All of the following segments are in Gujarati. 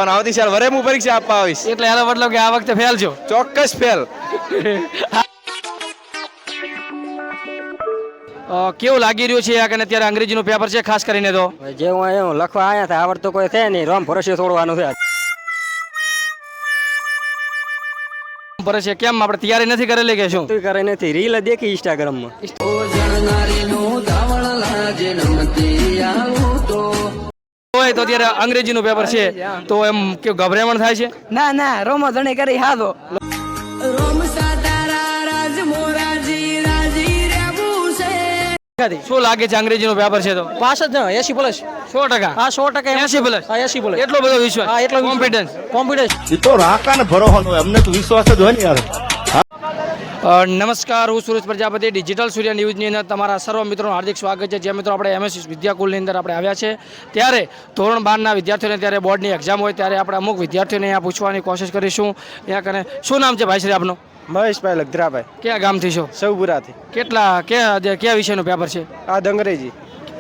આપવાનો. આવતી સાલ વરે હું પરીક્ષા આપવા આવીશ. એટલે એનો મતલબ કે આ વખતે ફેલ છો. ચોક્કસ ફેલ. કેવું લાગી રહ્યું છે આ કને અત્યારે અંગ્રેજીનું પેપર છે ખાસ કરીને તો જે હું એવું લખવા આવ્યા હતા આવડતું કોઈ છે નહીં, રોમ ભરોસે છોડવાનું છે. પર છે કેમ આપણે તૈયારી નથી કરેલી કે શું? તું કરે નથી, રીલ દેખી ઇન્સ્ટાગ્રામમાં. હોય તો અત્યારે અંગ્રેજીનું પેપર છે તો એમ કે ગભરામણ થાય છે? ના ના રોમો ધણી કરી હાદો. શું લાગે છે અંગ્રેજીનું પેપર છે તો? પાસ જ ને 80 પ્લસ. 100%. હા 100%. 80 પ્લસ. હા 80 પ્લસ. એટલો બધો વિશ્વાસ? હા એટલો કોન્ફિડન્સ. કોન્ફિડન્સ. એ તો રાકા ને ભરોવાનો અમને તો વિશ્વાસ જ હોય ને યાર. નમસ્કાર, હું સુરેશ પ્રજાપતિ, ડિજિટલ સૂર્ય ન્યૂઝની અંદર તમારા સર્વ મિત્રોનું હાર્દિક સ્વાગત છે. જે મિત્રો આપણે એમએસ વિદ્યાકુલની અંદર આપણે આવ્યા છે ત્યારે ધોરણ 12ના વિદ્યાર્થીઓને ત્યારે બોર્ડની એક્ઝામ હોય ત્યારે આપણે અમુક વિદ્યાર્થીઓને અહીંયા પૂછવાની કોશિશ કરીશું. અહીંયા કને શું નામ છે ભાઈ શ્રી આપનું? મહેશભાઈ લગધરાભાઈ, કયા ગામથી છો? સૌપુરાથી. કયા વિષયનું પેપર છે? આ અંગ્રેજી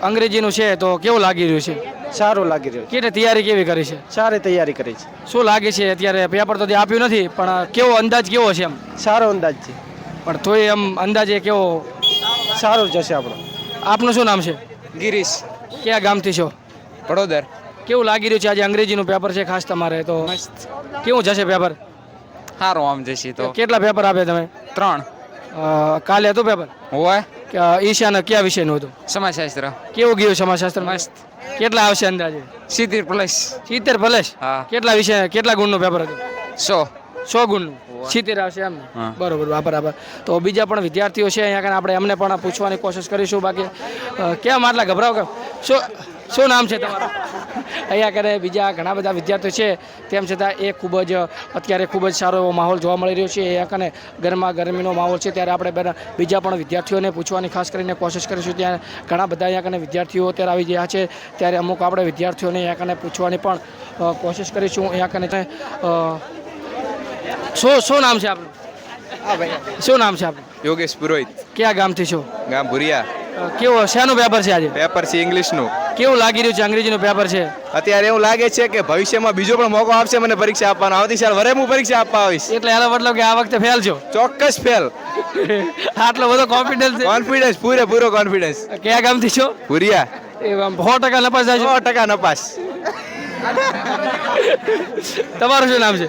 અંગ્રેજીનું છે તો કેવું લાગી રહ્યું છે? સારું લાગી રહ્યું. કેટલી તૈયારી કેવી કરી છે? સારી તૈયારી કરી છે. શું લાગે છે અત્યારે? પેપર તો આપ્યું નથી પણ કેવો અંદાજ કેવો છે? એમ સારો અંદાજ છે, પણ તોય એમ અંદાજે કેવો સારું જશે આપણો. આપનું શું નામ છે? ગિરીશ, કયા ગામથી છો? વડોદર. કેવું લાગી રહ્યું છે આજે અંગ્રેજીનું પેપર છે ખાસ તમારે તો કેવું જશે પેપર? સારું આમ જશે તો. કેટલા પેપર આપ્યા તમે? 3 કાલે હતું પેપર? હોય. ઈશાન કયા વિષયનું હતું? સમાજશાસ્ત્ર. કેવું ગયું સમાજશાસ્ત્ર? મસ્ત. કેટલા આવશે અંદાજે? 70 પ્લસ. 70 પ્લસ? હા. કેટલા વિષય કેટલા ગુણનું પેપર હતું? 100 ગુણનું. 70 આવશે એમ ને? હા. બરોબર, આભાર. તો બીજા પણ વિદ્યાર્થીઓ છે અહીંયા આપણે એમને પણ પૂછવાની કોશિશ કરીશું. બાકી કેમ આટલા ગભરાવ કેમ? શું નામ છે તમારું? અહીંયા કરે બીજા ઘણા બધા વિદ્યાર્થીઓ છે તેમ છતાં એ ખૂબ જ અત્યારે ખૂબ જ સારો એવો માહોલ જોવા મળી રહ્યો છે. અહીંયા કને ગરમીનો માહોલ છે ત્યારે આપણે બીજા પણ વિદ્યાર્થીઓને પૂછવાની ખાસ કરીને કોશિશ કરીશું. ત્યાં ઘણા બધા અહીંયા કને વિદ્યાર્થીઓ અત્યારે આવી ગયા છે ત્યારે અમુક આપણે વિદ્યાર્થીઓને અહીંયા કને પૂછવાની પણ કોશિશ કરીશું. અહીંયા કને શું નામ છે આપનું? હા ભાઈ. શું નામ છે આપનું? યોગેશ પુરોહિત, કયા ગામથી છો? ગામ ભુરિયા. કેવો શેનું પેપર છે આજે? પેપર છે ઇંગ્લિશનું. કેવું લાગી રહ્યું છે અંગ્રેજીનું પેપર છે? અત્યારે એવું લાગે છે કે ભવિષ્યમાં બીજો પણ મોકો આપશે મને પરીક્ષા આપવાનો. આવતી સાલ વરે હું પરીક્ષા આપવા આવીશ. એટલે એનો મતલબ કે આ વખતે ફેલ છો. ચોક્કસ ફેલ. આટલો બધો કોન્ફિડન્સ છે? કોન્ફિડન્સ, પૂરેપૂરો કોન્ફિડન્સ. કયા ગામથી છો? ભુરિયા. એ 100% નપાસ થાય 100% નપાસ. તમારું શું નામ છે?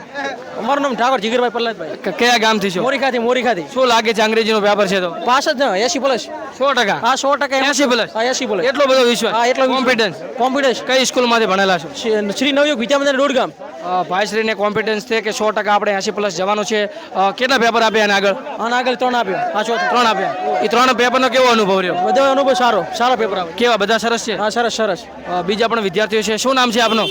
અમારું નામ ઠાકોર જીગરભાઈ પ્રહલાદભાઈ. કયા ગામથી છો? મોરીખાથી. શું લાગે છે અંગ્રેજીનું પેપર છે તો? પાસ જ ને 80 પ્લસ. 100%. હા 100%. 80 પ્લસ. હા 80 પ્લસ. એટલો બધો વિશ્વાસ? હા એટલો કોન્ફિડન્સ. કોન્ફિડન્સ. કઈ સ્કૂલમાંથી ભણેલા છો? શ્રી નવયુગ વિદ્યામંદિર દોડગામ. ભાઈશ્રીને કોન્ફિડન્સ છે કે 100% આપણે 80 પ્લસ જવાનું છે. કેટલા પેપર આપ્યા અને આગળ? અને આગળ 3 આપ્યો. હા 3 આપ્યા. એ 3 પેપરનો કેવો અનુભવ રહ્યો? બધો અનુભવ સારો પેપર આવે. કેવા બધા સરસ છે? હા સરસ. બીજા પણ વિદ્યાર્થીઓ છે. શું નામ છે આપનું?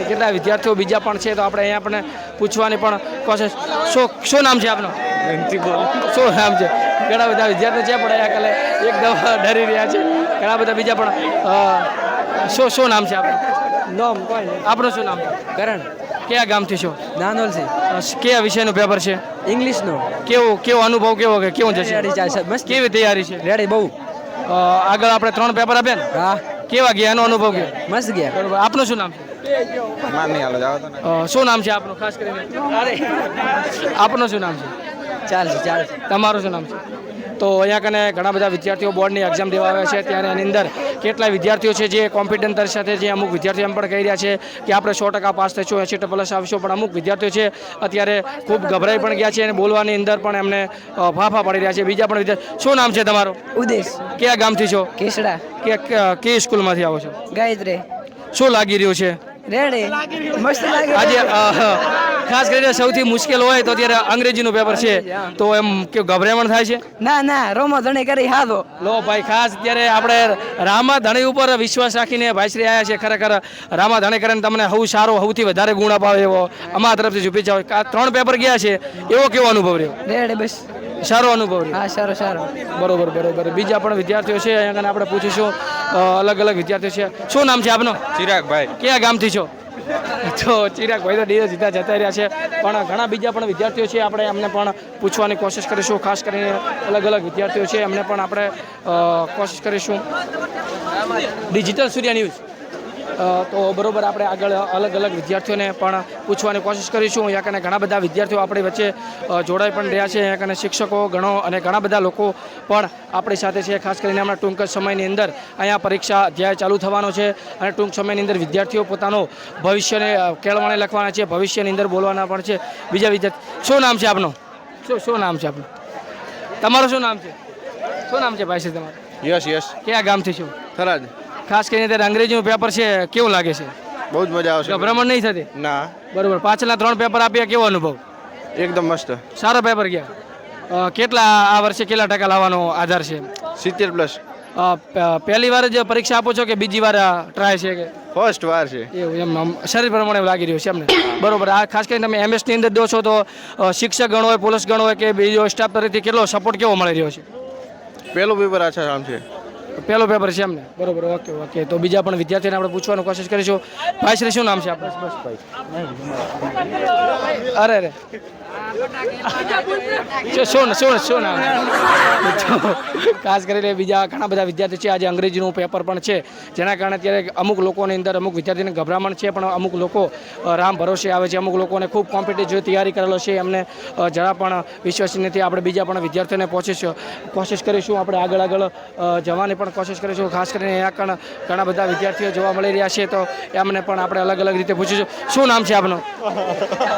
કેટલા વિદ્યાર્થીઓ બીજા પણ છે તો આપણે અહીંયા પણ પૂછવાની પણ કોશિશ. શું નામ છે આપનું? શું નામ છે? ઘણા બધા વિદ્યાર્થીઓ છે પણ અહીંયા કાલે એકદમ ડરી રહ્યા છે. ઘણા બધા બીજા પણ શું નામ છે આપનું? નામ કોઈ આપણું શું નામ? કરણ. કયા ગામથી છો? નાનોલથી. કયા વિષયનું પેપર છે? ઇંગ્લિશનો. કેવો અનુભવ કેવું જશે? મસ્ત. કેવી તૈયારી છે? રેડી બહુ. આગળ આપણે 3 પેપર આપ્યા ને? હા કેવા ગયા એનો અનુભવ કેવો? મસ્ત ગયા. બરોબર. આપનું શું નામ છે? શું નામ છે આપનું ખાસ કરીને? આપનું શું નામ છે? ચાલશે. તમારું શું નામ છે? તો અહીંયા કને ઘણા બધા વિદ્યાર્થીઓ બોર્ડની એક્ઝામ દેવા આવ્યા છે ત્યારે એની અંદર કેટલાય વિદ્યાર્થીઓ છે જે કોન્ફિડન્સ સાથે જે અમુક વિદ્યાર્થીઓ એમ પણ કહી રહ્યા છે કે આપણે 100% પાસ થઈશું, 80 પ્લસ આવીશું. પણ અમુક વિદ્યાર્થીઓ છે અત્યારે ખૂબ ગભરાઈ પણ ગયા છે અને બોલવાની અંદર પણ એમને ફાફા પડી રહ્યા છે. બીજા પણ વિદ્યાર્થી. શું નામ છે તમારું? ઉદેશ. કયા ગામથી છો? કેસડા. કઈ સ્કૂલમાંથી આવો છો? ગાયત્રી. શું લાગી રહ્યું છે રેડી મસ્ત લાગે આજે? ખાસ કરીને સૌથી મુશ્કેલ હોય તો અત્યારે અંગ્રેજીનું પેપર છે તો એમ કે ગભરામણ થાય છે? ના ના રોમો ધણી કરી હાદો. લો ભાઈ, ખાસ અત્યારે આપણે રામા ધણી ઉપર વિશ્વાસ રાખીને ભાઈશ્રી આવ્યા છે. ખરેખર રામા ધણી કરીને તમને સૌથી વધારે ગુણ અપાવે એવો અમારા તરફથી શુભેચ્છા હોય. 3 પેપર ગયા છે એવો કેવો અનુભવ રહ્યો? રેડી બસ સારો અનુભવ રહ્યો. હા સારો. બરોબર. બીજા પણ વિદ્યાર્થીઓ છે અહીંયા આપણે પૂછીશું. અલગ વિદ્યાર્થીઓ છે. શું નામ છે આપનું? ચિરાગભાઈ. કયા ગામથી છો? તો ચિરાગભાઈ તો ડીરે સીધા જતા રહ્યા છે પણ ઘણા બીજા પણ વિદ્યાર્થીઓ છે આપણે એમને પણ પૂછવાની કોશિશ કરીશું. ખાસ કરીને અલગ વિદ્યાર્થીઓ છે એમને પણ આપણે કોશિશ કરીશું. ડિજિટલ સૂર્ય ન્યૂઝ તો બરોબર આપણે આગળ અલગ અલગ વિદ્યાર્થીઓને પણ પૂછવાની કોશિશ કરીશું. અહીંયા કને ઘણા બધા વિદ્યાર્થીઓ આપણી વચ્ચે જોડાઈ પણ રહ્યા છે. અહીંયા કને શિક્ષકો ગણો અને ઘણા બધા લોકો પણ આપણી સાથે છે. ખાસ કરીને હમણાં ટૂંક જ સમયની અંદર અહીંયા પરીક્ષા અધ્યાય ચાલુ થવાનો છે અને ટૂંક સમયની અંદર વિદ્યાર્થીઓ પોતાનો ભવિષ્યને કેળવણે લખવાના છે, ભવિષ્યની અંદર બોલવાના પણ છે. બીજા વિદ્યાર્થી, શું નામ છે આપનું? શું નામ છે આપનું? તમારું શું નામ છે? શું નામ છે ભાઈ? છે તમારું? યસ યસ કયા ગામથી છો? થરાદ. ખાસ કરીને ત્યારે અંગ્રેજીનું પેપર છે, કેવું લાગે છે? બહુ જ મજા આવશે. ગભરામણ નહીં થતી? ના, બરોબર. પાછળના 3 પેપર આપ્યા, કેવો અનુભવ? એકદમ મસ્ત. સારો પેપર ગયા. કેટલા આ વર્ષે કેટલા ટકા લાવવાનો આધાર છે? 70+. પહેલી વાર જ પરીક્ષા આપો છો કે બીજી વાર ટ્રાય છે કે ફર્સ્ટ વાર છે. એવું? એમ આમ શરીર પ્રમાણે એવું લાગી રહ્યું છે એમને? બરોબર. આ ખાસ કરીને તમે એમએસની અંદર દો છો તો શિક્ષક ગણ હોય, પોલીસ ગણ હોય કે બીજો સ્ટાફ તરફથી કેટલો સપોર્ટ કેવો મળી રહ્યો છે? પહેલું પેપર આછા આમ છે. પહેલો પેપર છે એમને? બરોબર. Okay okay. તો બીજા પણ વિદ્યાર્થીઓને આપણે પૂછવાની કોશિશ કરીશું. ભાઈ શ્રી, શું નામ છે આપણું? અરે અરે શું નામ છે? ખાસ કરીને બીજા ઘણા બધા વિદ્યાર્થીઓ છે. આજે અંગ્રેજીનું પેપર પણ છે, જેના કારણે અત્યારે અમુક લોકોની અંદર અમુક વિદ્યાર્થીઓને ગભરામણ છે, પણ અમુક લોકો રામ ભરોસે આવે છે. અમુક લોકોને ખૂબ કોમ્પિટિટિવ તૈયારી કરેલો છે, એમને જરા પણ વિશ્વાસ નથી. આપણે બીજા પણ વિદ્યાર્થીઓને કોશિશ કરીશું. આપણે આગળ જવાની પણ કોશિશ કરીશું. ખાસ કરીને અહીંયા પણ ઘણા બધા વિદ્યાર્થીઓ જોવા મળી રહ્યા છે, તો એમને પણ આપણે અલગ અલગ રીતે પૂછીશું. શું નામ છે આપનું?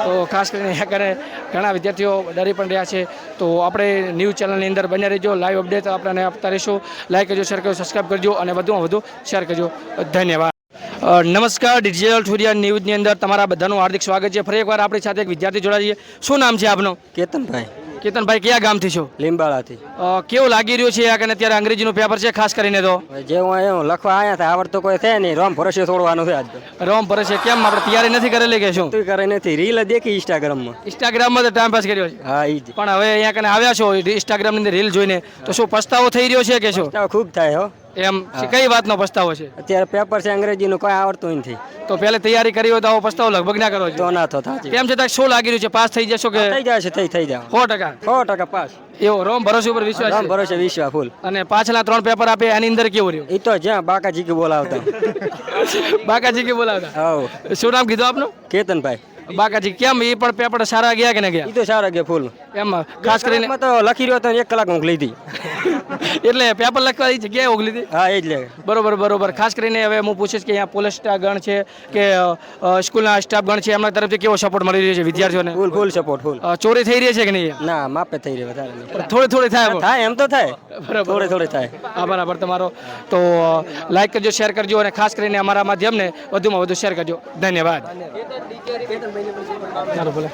તો ખાસ કરીને અહીંયા કરે ઘણા વિદ્યાર્થીઓ ડરી પણ રહ્યા છે. તો આપણે ન્યૂઝ ચેનલની અંદર બન્યા રહેજો. લાઈવ અપડેટ આપણને આપતા રહીશું. લાઈક કરજો, શેર કરજો, સબસ્ક્રાઈબ કરજો અને વધુમાં વધુ શેર કરજો. ધન્યવાદ. નમસ્કાર, ડિજિટલ ઠુરિયા ન્યૂઝની અંદર તમારા બધાનું હાર્દિક સ્વાગત છે. ફરી એકવાર આપણી સાથે એક વિદ્યાર્થી જોડાઈએ. શું નામ છે આપનું? કેતનભાઈ કેતનભાઈ, કયા ગામથી છો? લીંબાળાથી. કેવું લાગી રહ્યું છે કે અત્યારે અંગ્રેજીનું પેપર છે? ખાસ કરીને તો જે હું એવું લખવા આવ્યા હતા, આવડતો કોઈ છે નહીં, રોમ ભરોસે છોડવાનું છે આજ તો. રોમ ભરે છે. કેમ આપણે તૈયારી નથી કરેલી કે શું? તું કરે નથી, રીલ દેખી ઇન્સ્ટાગ્રામમાં. ઇન્સ્ટાગ્રામમાં તો ટાઈમ પાસ કર્યો છે. હા ઈ જ. પણ હવે અહીંયા કને આવ્યા છો ઇન્સ્ટાગ્રામની અંદર રીલ જોઈને, તો શું પસ્તાવો થઈ રહ્યો છે કે શું? ખૂબ થાય હો. એમ કઈ વાતનો પસ્તાવો છે? અત્યારે પેપર છે અંગ્રેજીનું, કોઈ આવડતું નથી. તો પહેલે તૈયારી કરી હોય તો આવો પસ્તાવો લગભગ ના કરો છો. તો ના તો થાય. કેમ છતાં શું લાગી રહ્યું છે? પાસ થઈ જશો કે? થઈ જાય છે, થઈ જાય 100%? 100% પાસ. એવો રોમ ભરોસે ઉપર વિશ્વાસ રોમ છે? ભરોસે વિશ્વાસ ફૂલ. અને પાછલા 3 પેપર આપે એની અંદર કેવું રહ્યું? એ તો જ્યાં બાકાજી કે બોલાવતા. બાકાજી કે બોલાવતા? આવો. શું નામ કીધું આપનું? કેતનભાઈ. બાકાજી. કેમ એ પણ પેપર સારા ગયા કે ના ગયા? એ તો સારા ગયા ફૂલ. એમ ખાસ કરીને એમાં તો લખી રહ્યો તો 1 કલાક ઊંઘ લીધી. એટલે પેપર લખવા એ જગ્યાએ ઓગલી હતી? હા એ જ લે. બરોબર. ખાસ કરીને હવે હું પૂછીશ કે અહીંયા પોલીસ ગણ છે કે સ્કૂલના સ્ટાફ ગણ છે, એમના તરફથી કેવો સપોર્ટ મળી રહ્યો છે વિદ્યાર્થીઓને? ફૂલ સપોર્ટ ફૂલ. ચોરી થઈ રહી છે કે નહીં? ના, માપે થઈ રહ્યો, વધારે નહીં. થોડી થાય. થાય એમ તો થાય, બરાબર. થોડે થાય. બરાબર તમારો. તો લાઈક કરજો, શેર કરજો અને ખાસ કરીને અમારા માધ્યમને વધુમાં વધુ શેર કરજો. ધન્યવાદ. ચાલો ભલે.